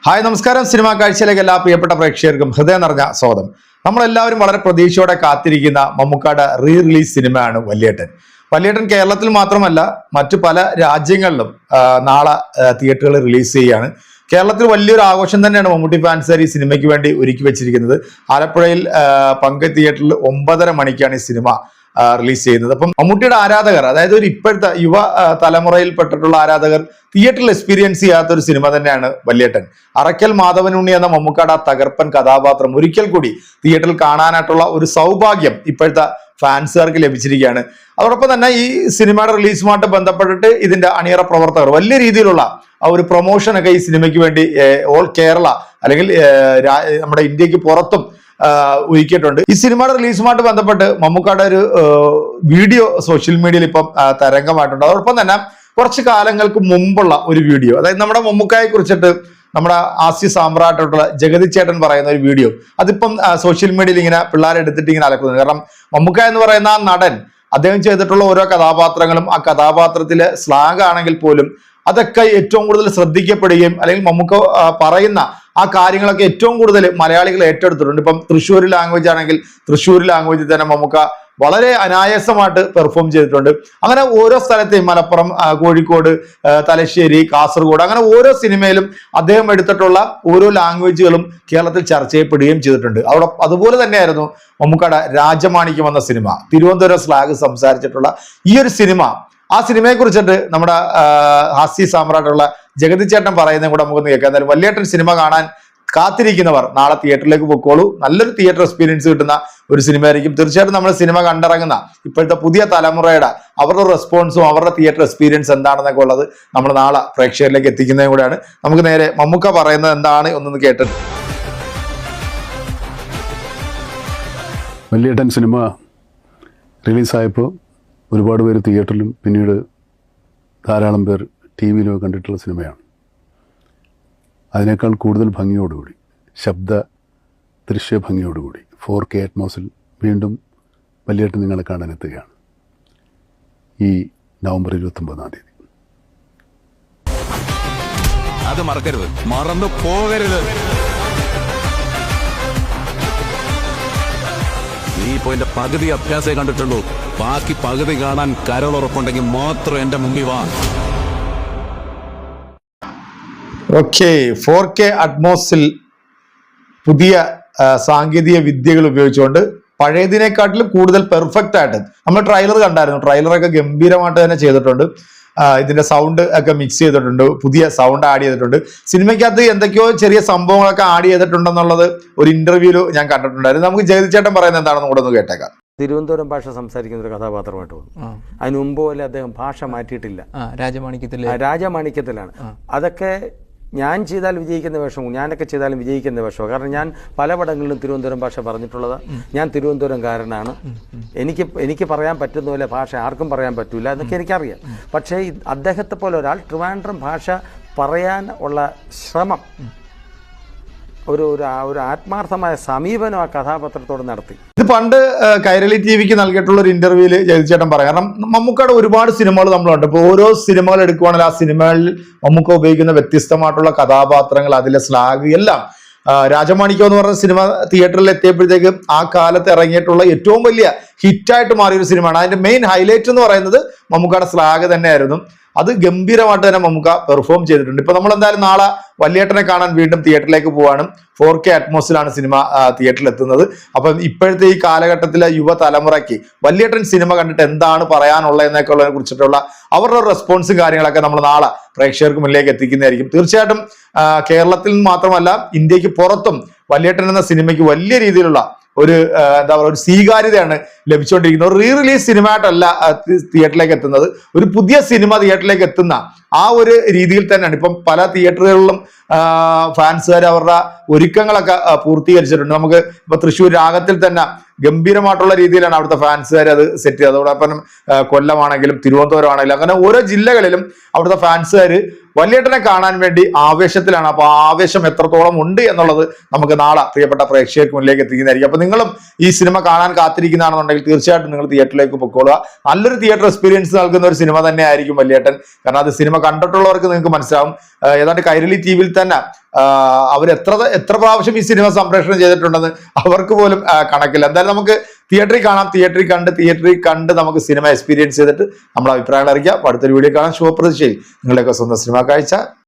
Hi നമസ്കാരം. Cinema കാഴ്ചയിലേക്ക് എല്ലാ പ്രിയപ്പെട്ട പ്രേക്ഷകർക്കും ഹൃദയം നിറഞ്ഞ സ്വാഗതം. നമ്മളെല്ലാവരും വളരെ പ്രതീക്ഷയോടെ കാത്തിരിക്കുന്ന മമ്മൂക്കയുടെ റിലീസ് സിനിമയാണ് വല്യേട്ടൻ. വല്യേട്ടൻ കേരളത്തിൽ മാത്രമല്ല മറ്റു പല രാജ്യങ്ങളിലും നാളെ തിയേറ്ററുകളിൽ റിലീസ് ചെയ്യുകയാണ്. കേരളത്തിൽ വലിയൊരു ആഘോഷം തന്നെയാണ് മമ്മൂട്ടി ഫാൻസുകാർ ഈ സിനിമയ്ക്ക് വേണ്ടി ഒരുക്കി വെച്ചിരിക്കുന്നത്. ആലപ്പുഴയിൽ പങ്ക് തിയേറ്ററിൽ 9:30 മണിക്കാണ് ഈ സിനിമ റിലീസ് ചെയ്യുന്നത്. അപ്പം മമ്മൂട്ടിയുടെ ആരാധകർ, അതായത് ഒരു ഇപ്പോഴത്തെ യുവ തലമുറയിൽപ്പെട്ടിട്ടുള്ള ആരാധകർ തിയേറ്ററിൽ എക്സ്പീരിയൻസ് ചെയ്യാത്ത ഒരു സിനിമ തന്നെയാണ് വല്യേട്ടൻ. അറക്കൽ മാധവനുണ്ണി എന്ന മമ്മൂക്കയുടെ ആ തകർപ്പൻ കഥാപാത്രം ഒരിക്കൽ കൂടി തിയേറ്ററിൽ കാണാനായിട്ടുള്ള ഒരു സൗഭാഗ്യം ഇപ്പോഴത്തെ ഫാൻസുകാർക്ക് ലഭിച്ചിരിക്കുകയാണ്. അതോടൊപ്പം തന്നെ ഈ സിനിമയുടെ റിലീസുമായിട്ട് ബന്ധപ്പെട്ടിട്ട് ഇതിന്റെ അണിയറ പ്രവർത്തകർ വലിയ രീതിയിലുള്ള ആ ഒരു പ്രൊമോഷനൊക്കെ ഈ സിനിമയ്ക്ക് വേണ്ടി ഓൾ കേരള അല്ലെങ്കിൽ നമ്മുടെ ഇന്ത്യക്ക് പുറത്തും ഒരുക്കിയിട്ടുണ്ട്. ഈ സിനിമയുടെ റിലീസുമായിട്ട് ബന്ധപ്പെട്ട് മമ്മൂക്കയുടെ ഒരു വീഡിയോ സോഷ്യൽ മീഡിയയിൽ ഇപ്പം തരംഗമായിട്ടുണ്ട്. അതോടൊപ്പം തന്നെ കുറച്ച് കാലങ്ങൾക്ക് മുമ്പുള്ള ഒരു വീഡിയോ, അതായത് നമ്മുടെ മമ്മൂക്കയെ കുറിച്ചിട്ട് നമ്മുടെ ഹാസ്യ സാമ്രാട്ടായിട്ടുള്ള ജഗതി ചേട്ടൻ പറയുന്ന ഒരു വീഡിയോ, അതിപ്പം സോഷ്യൽ മീഡിയയിൽ ഇങ്ങനെ പിള്ളേരെടുത്തിട്ട് ഇങ്ങനെ അലക്കുന്നത്. കാരണം മമ്മൂക്ക എന്ന് പറയുന്ന ആ നടൻ, അദ്ദേഹം ചെയ്തിട്ടുള്ള ഓരോ കഥാപാത്രങ്ങളും ആ കഥാപാത്രത്തിലെ സ്ലാങ് ആണെങ്കിൽ പോലും അതൊക്കെ ഏറ്റവും കൂടുതൽ ശ്രദ്ധിക്കപ്പെടുകയും അല്ലെങ്കിൽ മമ്മൂക്ക പറയുന്ന ആ കാര്യങ്ങളൊക്കെ ഏറ്റവും കൂടുതൽ മലയാളികൾ ഏറ്റെടുത്തിട്ടുണ്ട്. ഇപ്പം തൃശ്ശൂർ ലാംഗ്വേജ് ആണെങ്കിൽ തൃശ്ശൂർ ലാംഗ്വേജിൽ തന്നെ മമ്മൂക്ക വളരെ അനായാസമായിട്ട് പെർഫോം ചെയ്തിട്ടുണ്ട്. അങ്ങനെ ഓരോ സ്ഥലത്തെയും മലപ്പുറം, കോഴിക്കോട്, തലശ്ശേരി, കാസർഗോഡ്, അങ്ങനെ ഓരോ സിനിമയിലും അദ്ദേഹം എടുത്തിട്ടുള്ള ഓരോ ലാംഗ്വേജുകളും കേരളത്തിൽ ചർച്ച ചെയ്യപ്പെടുകയും ചെയ്തിട്ടുണ്ട്. അതുപോലെ തന്നെയായിരുന്നു മമ്മൂക്കയുടെ രാജമാണിക്യം എന്ന സിനിമ. തിരുവനന്തപുരം സ്ലാഗ് സംസാരിച്ചിട്ടുള്ള ഈ ഒരു സിനിമ, ആ സിനിമയെ കുറിച്ചിട്ട് നമ്മുടെ ഹാസ്യ സാമ്രാട്ടുള്ള ജഗതി ചേട്ടൻ പറയുന്നതും കൂടെ നമുക്കൊന്ന് കേൾക്കാം. എന്തായാലും വല്യേട്ടൻ സിനിമ കാണാൻ കാത്തിരിക്കുന്നവർ നാളെ തിയേറ്ററിലേക്ക് പൊക്കോളൂ. നല്ലൊരു തിയേറ്റർ എക്സ്പീരിയൻസ് കിട്ടുന്ന ഒരു സിനിമ ആയിരിക്കും. തീർച്ചയായിട്ടും നമ്മൾ സിനിമ കണ്ടിറങ്ങുന്ന ഇപ്പോഴത്തെ പുതിയ തലമുറയുടെ അവരുടെ റെസ്പോൺസും അവരുടെ തിയേറ്റർ എക്സ്പീരിയൻസ് എന്താണെന്നൊക്കെ ഉള്ളത് നമ്മൾ നാളെ പ്രേക്ഷകരിലേക്ക് എത്തിക്കുന്നതും കൂടെയാണ്. നമുക്ക് നേരെ മമ്മൂക്ക പറയുന്നത് എന്താണ് ഒന്നൊന്ന് കേട്ടിട്ട്. വല്യേട്ടൻ സിനിമ റിലീസായപ്പോൾ ഒരുപാട് പേര് തിയേറ്ററിലും പിന്നീട് ധാരാളം പേർ ടി വിയിലും കണ്ടിട്ടുള്ള സിനിമയാണ്. അതിനേക്കാൾ കൂടുതൽ ഭംഗിയോടുകൂടി, ശബ്ദ ദൃശ്യ ഭംഗിയോടുകൂടി 4K അറ്റ്മോസിൽ വീണ്ടും വല്യേട്ടൻ നിങ്ങളെ കാണാനെത്തുകയാണ് ഈ നവംബർ 29-ാം തീയതി. അത് മറക്കരുത്, മറന്നു പോകരുത്. നീ ഇപ്പോ എന്റെ പകുതി അഭ്യാസമേ കണ്ടിട്ടുള്ളൂ. ബാക്കി പകുതി കാണാൻ കരളുറപ്പുണ്ടെങ്കിൽ മാത്രം എന്റെ മുമ്പിൽ വാ. ഓക്കെ, 4K അറ്റ്മോസിൽ പുതിയ സാങ്കേതിക വിദ്യകൾ ഉപയോഗിച്ചുകൊണ്ട് പഴയതിനെക്കാട്ടിലും കൂടുതൽ പെർഫെക്റ്റ് ആയിട്ട് നമ്മൾ ട്രailer കണ്ടായിരുന്നു. ട്രailerൊക്കെ ഗംഭീരമായിട്ട് തന്നെ ചെയ്തിട്ടുണ്ട്. ഇതിന്റെ സൗണ്ട് ഒക്കെ മിക്സ് ചെയ്തിട്ടുണ്ട്, പുതിയ സൗണ്ട് ആഡ് ചെയ്തിട്ടുണ്ട്. സിനിമയ്ക്കകത്ത് എന്തൊക്കെയോ ചെറിയ സംഭവങ്ങളൊക്കെ ആഡ് ചെയ്തിട്ടുണ്ടെന്നുള്ളത് ഒരു ഇന്റർവ്യൂല് ഞാൻ കണ്ടിട്ടുണ്ടായിരുന്നു. നമുക്ക് ജഗതി ചേട്ടൻ പറയുന്നത് എന്താണെന്ന് കൂടെ ഒന്ന് കേട്ടേക്കാം. തിരുവനന്തപുരം ഭാഷ സംസാരിക്കുന്ന ഒരു കഥാപാത്രമായിട്ട് വന്നു. അതിന് മുമ്പ് പോലെ അദ്ദേഹം ഭാഷ മാറ്റിയിട്ടില്ല. രാജമാണിക്യത്തിലാണ്. അതൊക്കെ ഞാൻ ചെയ്താൽ വിജയിക്കുന്ന വേഷവും ഞാനൊക്കെ ചെയ്താലും വിജയിക്കുന്ന വേഷവും. കാരണം ഞാൻ പല പടങ്ങളിലും തിരുവനന്തപുരം ഭാഷ പറഞ്ഞിട്ടുള്ളത്. ഞാൻ തിരുവനന്തപുരംകാരനാണ്. എനിക്ക് പറയാൻ പറ്റുന്ന പോലെ ഭാഷ ആർക്കും പറയാൻ പറ്റില്ല എന്നൊക്കെ എനിക്കറിയാം. പക്ഷേ അദ്ദേഹത്തെ പോലെ ഒരാൾ ട്രിവാൻഡ്രം ഭാഷ പറയാൻ ഉള്ള ശ്രമം, ഒരു ആത്മാർത്ഥമായ സമീപനം ആ കഥാപാത്രത്തോട് നടത്തി. ഇത് പണ്ട് കൈരളി ടിവിക്ക് നൽകിയിട്ടുള്ള ഒരു ഇന്റർവ്യൂല് ജഗതിച്ചേട്ടൻ പറയാം. കാരണം മമ്മൂക്കയുടെ ഒരുപാട് സിനിമകൾ നമ്മളുണ്ട്. ഇപ്പോൾ ഓരോ സിനിമകൾ എടുക്കുവാണെങ്കിൽ ആ സിനിമകളിൽ മമ്മൂക്ക ഉപയോഗിക്കുന്ന വ്യത്യസ്തമായിട്ടുള്ള കഥാപാത്രങ്ങൾ, അതിലെ സ്ലാഗ് എല്ലാം. രാജമാണിക്യം എന്ന് പറഞ്ഞ സിനിമ തിയേറ്ററിൽ എത്തിയപ്പോഴത്തേക്ക് ആ കാലത്ത് ഇറങ്ങിയിട്ടുള്ള ഏറ്റവും വലിയ ഹിറ്റായിട്ട് മാറിയൊരു സിനിമയാണ്. അതിന്റെ മെയിൻ ഹൈലൈറ്റ് എന്ന് പറയുന്നത് മമ്മൂക്കയുടെ സ്ലാഗ് തന്നെയായിരുന്നു. അത് ഗംഭീരമായിട്ട് തന്നെ മമ്മൂക്ക പെർഫോം ചെയ്തിട്ടുണ്ട്. ഇപ്പൊ നമ്മൾ എന്തായാലും നാളെ വല്യേട്ടനെ കാണാൻ വീണ്ടും തിയേറ്ററിലേക്ക് പോവാണ്. 4K അറ്റ്മോസിലാണ് സിനിമ തിയേറ്ററിൽ എത്തുന്നത്. അപ്പം ഇപ്പോഴത്തെ ഈ കാലഘട്ടത്തിലെ യുവതലമുറയ്ക്ക് വല്യേട്ടൻ സിനിമ കണ്ടിട്ട് എന്താണ് പറയാനുള്ളത് എന്നൊക്കെ ഉള്ളതിനെ കുറിച്ചിട്ടുള്ള അവരുടെ റെസ്പോൺസും കാര്യങ്ങളൊക്കെ നമ്മൾ നാളെ പ്രേക്ഷകർക്ക് മുന്നിലേക്ക് എത്തിക്കുന്നതായിരിക്കും. തീർച്ചയായിട്ടും കേരളത്തിൽ മാത്രമല്ല ഇന്ത്യക്ക് പുറത്തും വല്യേട്ടൻ എന്ന സിനിമയ്ക്ക് വലിയ രീതിയിലുള്ള ഒരു എന്താ പറയുക, ഒരു സ്വീകാര്യതയാണ് ലഭിച്ചുകൊണ്ടിരിക്കുന്നത്. ഒരു റിലീസ് സിനിമയായിട്ടല്ല തിയേറ്ററിലേക്ക് എത്തുന്നത്, ഒരു പുതിയ സിനിമ തിയേറ്ററിലേക്ക് എത്തുന്ന ആ ഒരു രീതിയിൽ തന്നെയാണ്. ഇപ്പം പല തിയേറ്ററുകളിലും ഫാൻസുകാർ അവരുടെ ഒരുക്കങ്ങളൊക്കെ പൂർത്തീകരിച്ചിട്ടുണ്ട്. നമുക്ക് ഇപ്പൊ തൃശ്ശൂർ രാഗത്തിൽ തന്നെ ഗംഭീരമായിട്ടുള്ള രീതിയിലാണ് അവിടുത്തെ ഫാൻസുകാർ അത് സെറ്റ് ചെയ്തത്. അതോടൊപ്പം കൊല്ലമാണെങ്കിലും തിരുവനന്തപുരം ആണെങ്കിലും അങ്ങനെ ഓരോ ജില്ലകളിലും അവിടുത്തെ ഫാൻസുകാർ വല്യേട്ടനെ കാണാൻ വേണ്ടി ആവേശത്തിലാണ്. അപ്പൊ ആ ആവേശം എത്രത്തോളം ഉണ്ട് എന്നുള്ളത് നമുക്ക് നാളെ പ്രിയപ്പെട്ട പ്രേക്ഷകർക്ക് മുന്നിലേക്ക് എത്തിക്കുന്നതായിരിക്കും. അപ്പൊ അപ്പൊ നിങ്ങളും ഈ സിനിമ കാണാൻ കാത്തിരിക്കുന്നതാണെന്നുണ്ടെങ്കിൽ തീർച്ചയായിട്ടും നിങ്ങൾ തിയേറ്ററിലേക്ക് പൊക്കോളുക. നല്ലൊരു തിയേറ്റർ എക്സ്പീരിയൻസ് നൽകുന്ന ഒരു സിനിമ തന്നെ ആയിരിക്കും വല്യേട്ടൻ. കാരണം അത് സിനിമ കണ്ടിട്ടുള്ളവർക്ക് നിങ്ങൾക്ക് മനസ്സിലാവും. ഏതാണ്ട് കൈരളി ടിവിയിൽ തന്നെ അവർ എത്ര പ്രാവശ്യം ഈ സിനിമ സംപ്രേഷണം ചെയ്തിട്ടുണ്ടെന്ന് അവർക്ക് പോലും കണക്കില്ല. എന്തായാലും നമുക്ക് തിയേറ്ററിൽ കാണാം. തിയേറ്ററിൽ കണ്ട് നമുക്ക് സിനിമ എക്സ്പീരിയൻസ് ചെയ്തിട്ട് നമ്മുടെ അഭിപ്രായങ്ങൾ അറിയിക്കാം. അടുത്തൊരു വീഡിയോ കാണാം. ശുഭപ്രതീക്ഷയിൽ നിങ്ങളുടെയൊക്കെ സ്വന്തം സിനിമ കാഴ്ച.